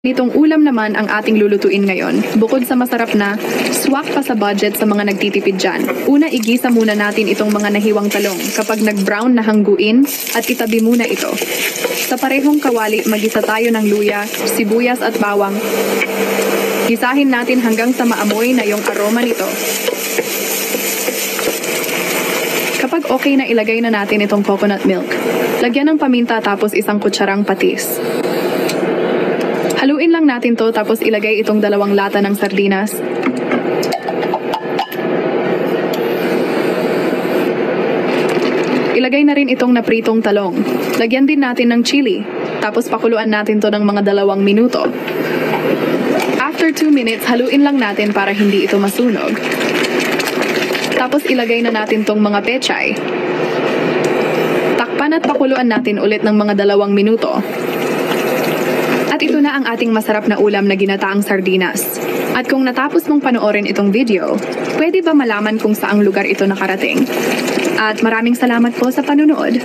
Nitong ulam naman ang ating lulutuin ngayon. Bukod sa masarap na, swak pa sa budget sa mga nagtitipid dyan. Una, igisa muna natin itong mga nahiwang talong. Kapag nag-brown na hangguin, at itabi muna ito. Sa parehong kawali, magisa tayo ng luya, sibuyas at bawang. Gisahin natin hanggang sa maamoy na yung aroma nito. Kapag okay na, ilagay na natin itong coconut milk. Lagyan ng paminta tapos isang kutsarang patis. Haluin lang natin to tapos ilagay itong 2 lata ng sardinas. Ilagay na rin itong napritong talong. Lagyan din natin ng chili. Tapos pakuluan natin to ng mga 2 minuto. After 2 minutes, haluin lang natin para hindi ito masunog. Tapos ilagay na natin tong mga pechay. Takpan at pakuluan natin ulit ng mga 2 minuto. At ito na ang ating masarap na ulam na ginataang sardinas. At kung natapos mong panoorin itong video, pwede ba malaman kung saang lugar ito nakarating? At maraming salamat po sa panunood.